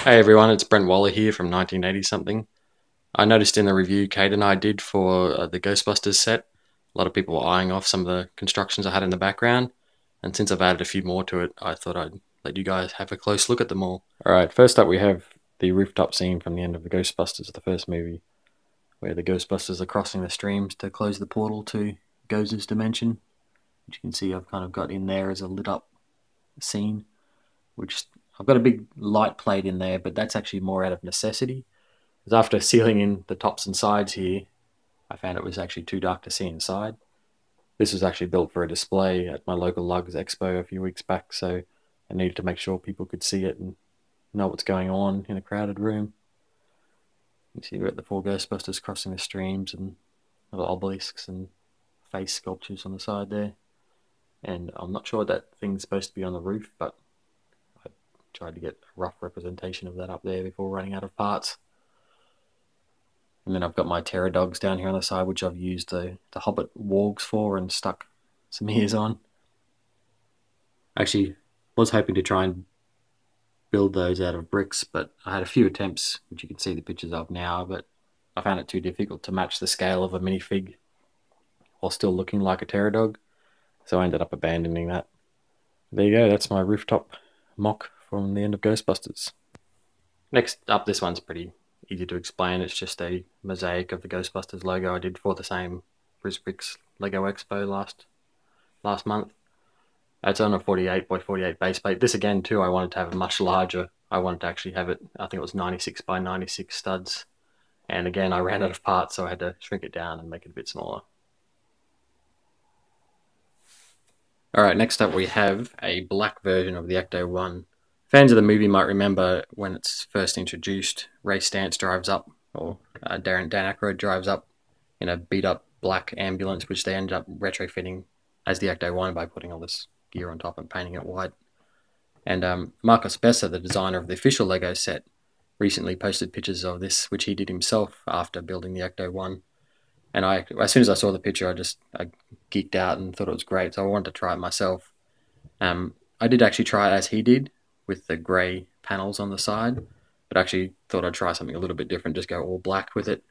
Hey everyone, it's Brent here from 1980 something. I noticed in the review Kate and I did for the Ghostbusters set, a lot of people were eyeing off some of the constructions I had in the background, and since I've added a few more to it, I thought I'd let you guys have a close look at them all. Alright, first up we have the rooftop scene from the end of the Ghostbusters, the first movie, where the Ghostbusters are crossing the streams to close the portal to Goz's dimension, which you can see I've kind of got in there as a lit up scene, which I've got a big light plate in there, but that's actually more out of necessity. Because after sealing in the tops and sides here, I found it was actually too dark to see inside. This was actually built for a display at my local Lugs Expo a few weeks back, so I needed to make sure people could see it and know what's going on in a crowded room. You see we've got the four Ghostbusters crossing the streams and little obelisks and face sculptures on the side there. And I'm not sure what that thing's supposed to be on the roof, but I tried to get a rough representation of that up there before running out of parts. And then I've got my Terror Dogs down here on the side, which I've used the Hobbit wargs for and stuck some ears on. Actually, was hoping to try and build those out of bricks, but I had a few attempts, which you can see the pictures of now, but I found it too difficult to match the scale of a minifig while still looking like a Terror Dog, so I ended up abandoning that. There you go, that's my rooftop mock from the end of Ghostbusters. Next up, this one's pretty easy to explain. It's just a mosaic of the Ghostbusters logo I did for the same Bricks LEGO Expo last month. It's on a 48 by 48 base plate. This again too, I wanted to have a much larger. I wanted to actually have it, I think it was 96 by 96 studs. And again, I ran out of parts, so I had to shrink it down and make it a bit smaller. Alright, next up we have a black version of the Ecto-1. Fans of the movie might remember when it's first introduced, Ray Stantz drives up, or Dan Aykroyd drives up in a beat-up black ambulance, which they ended up retrofitting as the Ecto-1 by putting all this gear on top and painting it white. And Marcos Bessa, the designer of the official LEGO set, recently posted pictures of this, which he did himself after building the Ecto-1. And as soon as I saw the picture, I geeked out and thought it was great, so I wanted to try it myself. I did actually try it as he did, with the grey panels on the side, but actually thought I'd try something a little bit different, just go all black with it.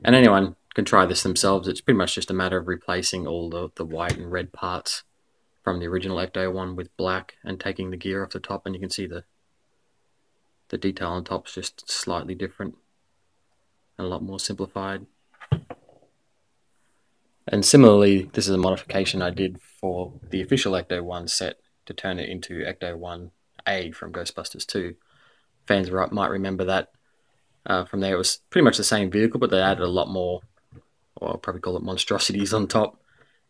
And anyone can try this themselves. It's pretty much just a matter of replacing all the white and red parts from the original Ecto-1 with black and taking the gear off the top, and you can see the detail on top's just slightly different and a lot more simplified. And similarly, this is a modification I did for the official Ecto-1 set to turn it into Ecto-1A from Ghostbusters 2. Fans might remember that. From there, it was pretty much the same vehicle, but they added a lot more, or I'll probably call it monstrosities on top,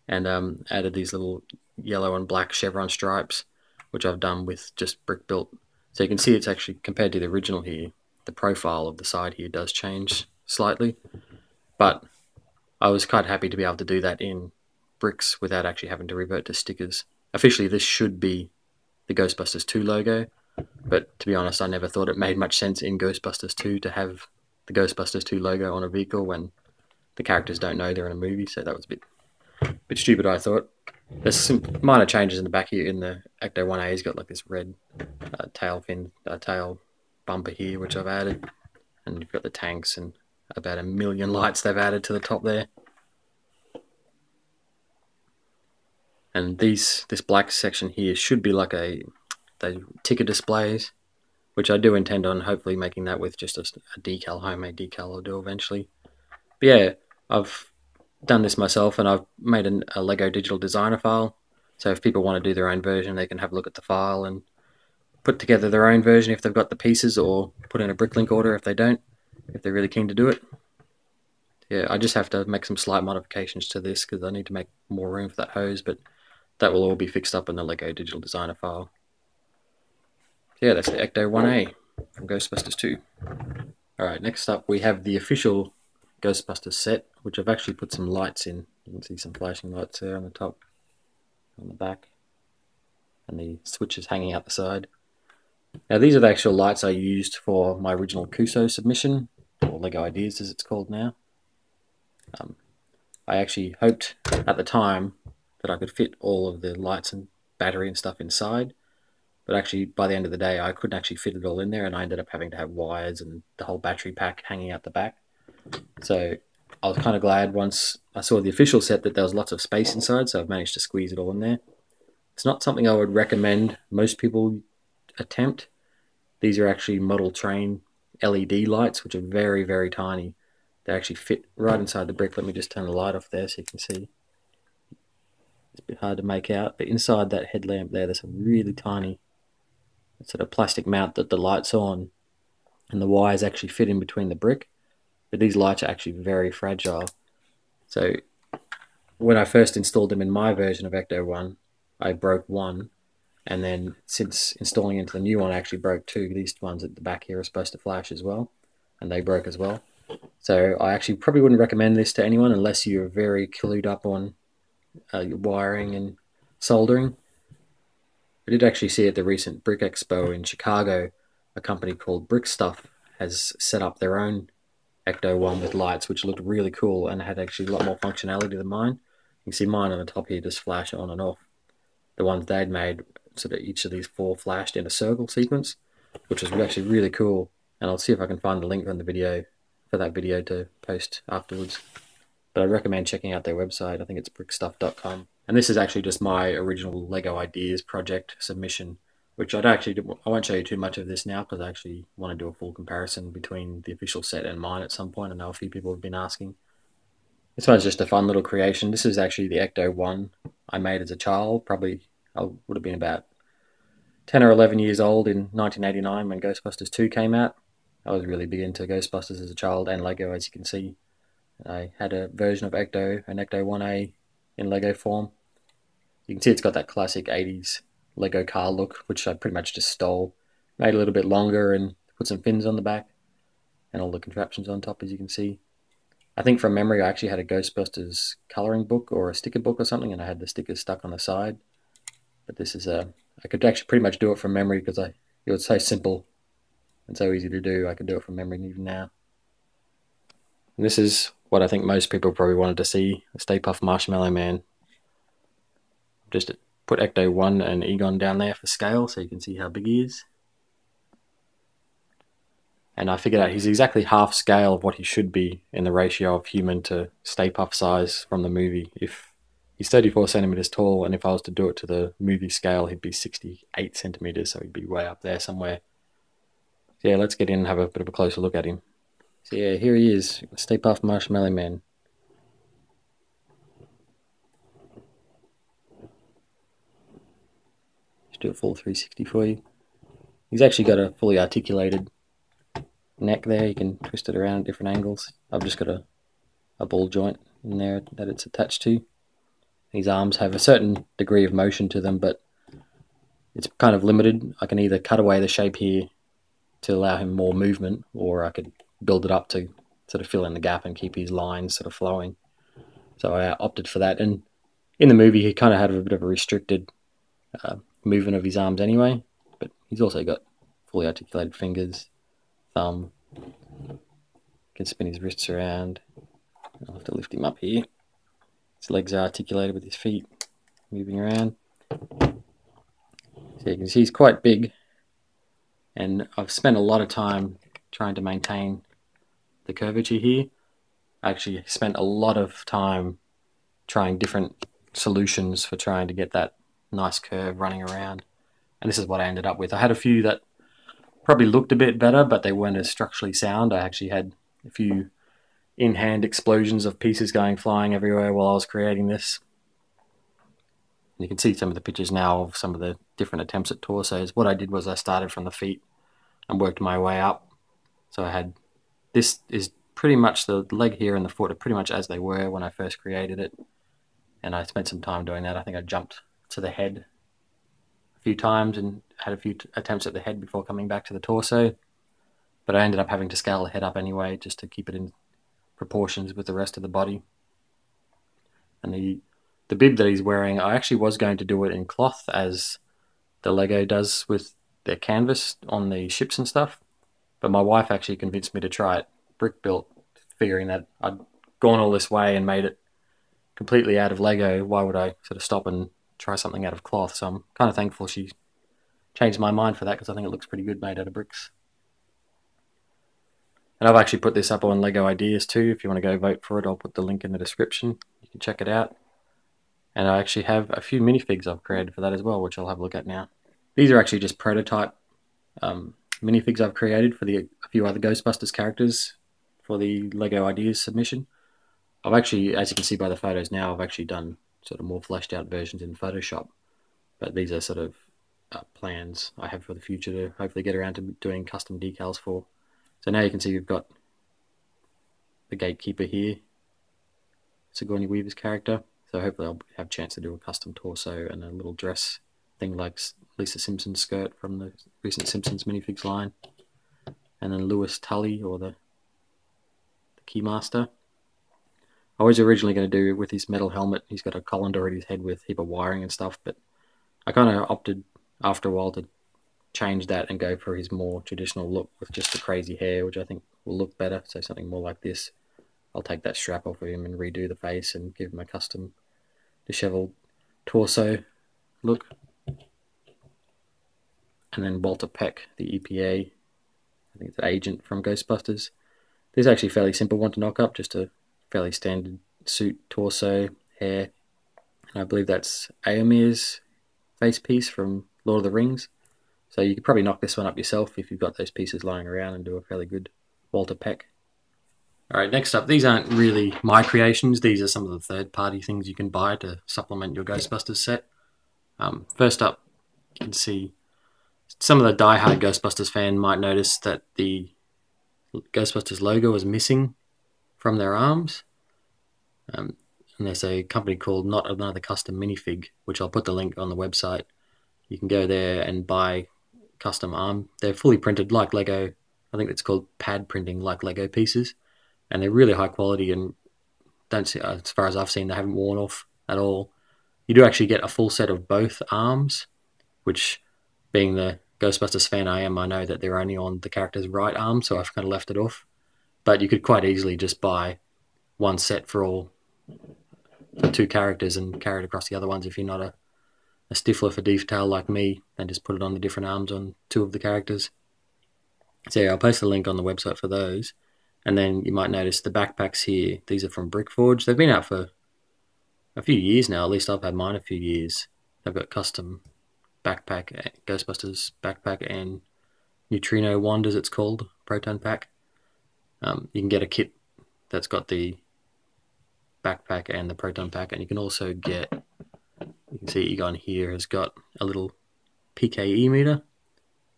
and added these little yellow and black chevron stripes, which I've done with just brick built. So you can see it's actually, compared to the original here, the profile of the side here does change slightly, but I was quite happy to be able to do that in bricks without actually having to revert to stickers. Officially, this should be the Ghostbusters 2 logo, but to be honest, I never thought it made much sense in Ghostbusters 2 to have the Ghostbusters 2 logo on a vehicle when the characters don't know they're in a movie, so that was a bit stupid, I thought. There's some minor changes in the back here. In the Ecto-1A, he's got like this red tail bumper here, which I've added, and you've got the tanks and about 1 million lights they've added to the top there. And this black section here should be like the ticker displays, which I do intend on hopefully making that with just a decal, homemade decal I'll do eventually. But yeah, I've done this myself, and I've made a LEGO digital designer file, so if people want to do their own version, they can have a look at the file and put together their own version if they've got the pieces, or put in a bricklink order if they don't, if they're really keen to do it. Yeah, I just have to make some slight modifications to this because I need to make more room for that hose, but that will all be fixed up in the LEGO digital designer file. Yeah, that's the Ecto-1A from Ghostbusters 2. Alright, next up we have the official Ghostbusters set, which I've actually put some lights in. You can see some flashing lights there on the top, on the back, and the switches hanging out the side. Now these are the actual lights I used for my original Kuso submission, or LEGO Ideas as it's called now. I actually hoped at the time that I could fit all of the lights and battery and stuff inside, But actually, by the end of the day, I couldn't actually fit it all in there, and I ended up having to have wires and the whole battery pack hanging out the back. So I was kind of glad once I saw the official set that there was lots of space inside, so I've managed to squeeze it all in there. It's not something I would recommend most people attempt. These are actually model train LED lights, which are very, very tiny. They actually fit right inside the brick. Let me just turn the light off there so you can see. It's a bit hard to make out, but inside that headlamp there's a really tiny sort of plastic mount that the light's on, and the wires actually fit in between the brick. But these lights are actually very fragile. So when I first installed them in my version of Ecto-1, I broke one, and then since installing into the new one, I actually broke two. These ones at the back here are supposed to flash as well, and they broke as well. So I actually probably wouldn't recommend this to anyone unless you're very clued up on your wiring and soldering. I did actually see at the recent Brick Expo in Chicago, a company called Brick Stuff has set up their own Ecto-1 with lights, which looked really cool and had actually a lot more functionality than mine. You can see mine on the top here just flash on and off. The ones they'd made, sort of each of these four flashed in a circle sequence, which was actually really cool. And I'll see if I can find the link on the video for that video to post afterwards. But I'd recommend checking out their website. I think it's brickstuff.com. And this is actually just my original LEGO Ideas project submission, which I won't show you too much of this now because I actually want to do a full comparison between the official set and mine at some point. I know a few people have been asking. This one's just a fun little creation. This is actually the Ecto-1 I made as a child. Probably I would have been about 10 or 11 years old in 1989 when Ghostbusters 2 came out. I was really big into Ghostbusters as a child and LEGO, as you can see. I had a version of Ecto, an Ecto-1A in LEGO form. You can see it's got that classic 80s LEGO car look, which I pretty much just stole. Made a little bit longer and put some fins on the back and all the contraptions on top, as you can see. I think from memory I actually had a Ghostbusters colouring book or a sticker book or something, and I had the stickers stuck on the side. But this is I could actually pretty much do it from memory because it was so simple and so easy to do. I could do it from memory even now. And this is what I think most people probably wanted to see, a Stay Puft Marshmallow Man. Just put Ecto-1 and Egon down there for scale so you can see how big he is. And I figured out he's exactly half scale of what he should be in the ratio of human to Stay Puft size from the movie. If he's 34 centimeters tall, and if I was to do it to the movie scale, he'd be 68 centimeters, so he'd be way up there somewhere. So yeah, let's get in and have a bit of a closer look at him. So yeah, here he is, Stay Puft Marshmallow Man. Just do a full 360 for you. He's actually got a fully articulated neck there. You can twist it around at different angles. I've just got a ball joint in there that it's attached to. These arms have a certain degree of motion to them, but it's kind of limited. I can either cut away the shape here to allow him more movement, or I could build it up to sort of fill in the gap and keep his lines sort of flowing. So I opted for that. And in the movie, he kind of had a bit of a restricted movement of his arms anyway, but he's also got fully articulated fingers, thumb, can spin his wrists around. I'll have to lift him up here. His legs are articulated with his feet moving around. So you can see he's quite big, and I've spent a lot of time trying to maintain the curvature here. I actually spent a lot of time trying different solutions for trying to get that nice curve running around, and this is what I ended up with. I had a few that probably looked a bit better, but they weren't as structurally sound. I actually had a few in-hand explosions of pieces going flying everywhere while I was creating this. And you can see some of the pictures now of some of the different attempts at torsos. What I did was I started from the feet and worked my way up. So I had, this is pretty much the leg here and the foot are pretty much as they were when I first created it. And I spent some time doing that. I think I jumped to the head a few times and had a few attempts at the head before coming back to the torso. But I ended up having to scale the head up anyway just to keep it in proportions with the rest of the body. And the bib that he's wearing, I actually was going to do it in cloth as the LEGO does with their canvas on the ships and stuff, but my wife actually convinced me to try it brick built, figuring that I'd gone all this way and made it completely out of LEGO. Why would I sort of stop and try something out of cloth? So I'm kind of thankful she changed my mind for that because I think it looks pretty good made out of bricks. And I've actually put this up on LEGO Ideas too. If you want to go vote for it, I'll put the link in the description. You can check it out. And I actually have a few minifigs I've created for that as well, which I'll have a look at now. These are actually just prototype minifigs I've created for a few other Ghostbusters characters for the LEGO Ideas submission. I've actually, as you can see by the photos now, I've actually done sort of more fleshed out versions in Photoshop. But these are sort of plans I have for the future to hopefully get around to doing custom decals for. So now you can see we've got the gatekeeper here, Sigourney Weaver's character. So hopefully I'll have a chance to do a custom torso and a little dress thing like Lisa Simpson's skirt from the recent Simpsons minifigs line. And then Lewis Tully, or the Keymaster. I was originally going to do with his metal helmet. He's got a colander at his head with a heap of wiring and stuff, but I kind of opted after a while to change that and go for his more traditional look with just the crazy hair, which I think will look better. So something more like this. I'll take that strap off of him and redo the face and give him a custom disheveled torso look. And then Walter Peck, the EPA, I think it's an agent from Ghostbusters. This is actually a fairly simple one to knock up, just a fairly standard suit, torso, hair. And I believe that's Aomir's face piece from Lord of the Rings. So you could probably knock this one up yourself if you've got those pieces lying around and do a fairly good Walter Peck. Alright, next up, these aren't really my creations. These are some of the third-party things you can buy to supplement your Ghostbusters set. First up, you can see some of the die-hard Ghostbusters fan might notice that the Ghostbusters logo is missing from their arms. And there's a company called Not Another Custom Minifig, which I'll put the link on the website. You can go there and buy custom arm. They're fully printed like Lego. I think it's called pad printing, like Lego pieces. And they're really high quality, and don't see, as far as I've seen, they haven't worn off at all. You do actually get a full set of both arms, which, being the Ghostbusters fan I am, I know that they're only on the character's right arm, so I've kind of left it off. But you could quite easily just buy one set for two characters and carry it across the other ones if you're not a stiffler for detail like me, and just put it on the different arms on two of the characters. So yeah, I'll post a link on the website for those. And then you might notice the backpacks here. These are from Brickforge. They've been out for a few years now. At least I've had mine a few years. They've got custom backpack, Ghostbusters backpack, and Neutrino Wand, as it's called, Proton Pack. You can get a kit that's got the backpack and the Proton Pack, and you can also get, you can see Egon here has got a little PKE meter,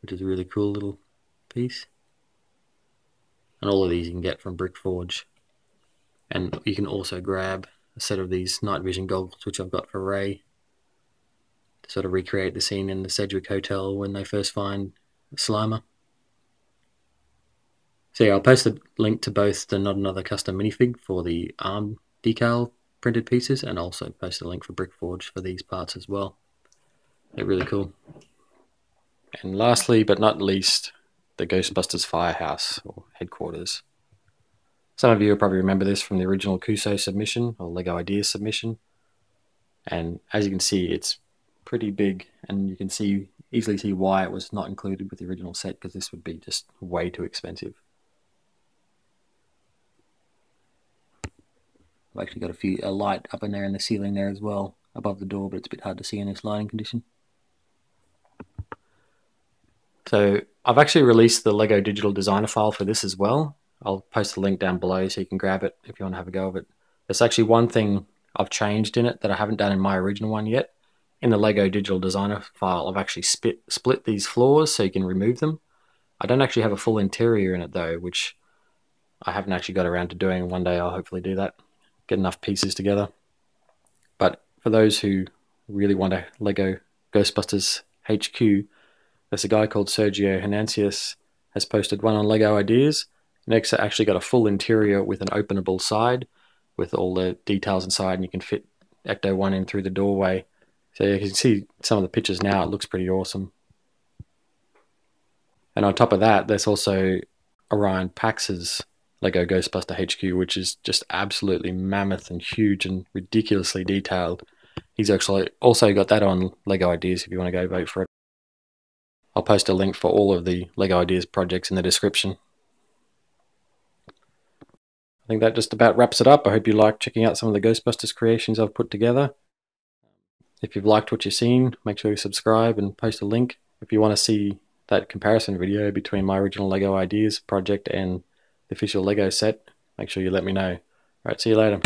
which is a really cool little piece. And all of these you can get from Brickforge. And you can also grab a set of these night vision goggles, which I've got for Ray, to sort of recreate the scene in the Sedgwick Hotel when they first find Slimer. So yeah, I'll post a link to both the Not Another Custom Minifig for the arm decal printed pieces, and also post a link for Brickforge for these parts as well. They're really cool. And lastly, but not least, the Ghostbusters Firehouse, or headquarters. Some of you will probably remember this from the original Kuso submission, or LEGO Ideas submission. And as you can see, it's pretty big, and you can easily see why it was not included with the original set, because this would be just way too expensive. I've actually got a light up in there in the ceiling there as well, above the door, but it's a bit hard to see in this lighting condition. So I've actually released the LEGO Digital Designer file for this as well. I'll post the link down below so you can grab it if you want to have a go of it. There's actually one thing I've changed in it that I haven't done in my original one yet. In the LEGO Digital Designer file, I've actually split these floors so you can remove them. I don't actually have a full interior in it though, which I haven't actually got around to doing. One day I'll hopefully do that, get enough pieces together. But for those who really want a LEGO Ghostbusters HQ, there's a guy called Sergio Herencias has posted one on LEGO Ideas. Next, I actually got a full interior with an openable side with all the details inside, and you can fit Ecto-1 in through the doorway. So you can see some of the pictures now. It looks pretty awesome. And on top of that, there's also Orion Pax's LEGO Ghostbuster HQ, which is just absolutely mammoth and huge and ridiculously detailed. He's actually also got that on LEGO Ideas if you want to go vote for it. I'll post a link for all of the LEGO Ideas projects in the description. I think that just about wraps it up. I hope you liked checking out some of the Ghostbusters creations I've put together. If you've liked what you've seen, make sure you subscribe and post a link. If you want to see that comparison video between my original LEGO Ideas project and the official LEGO set, make sure you let me know. Alright, see you later.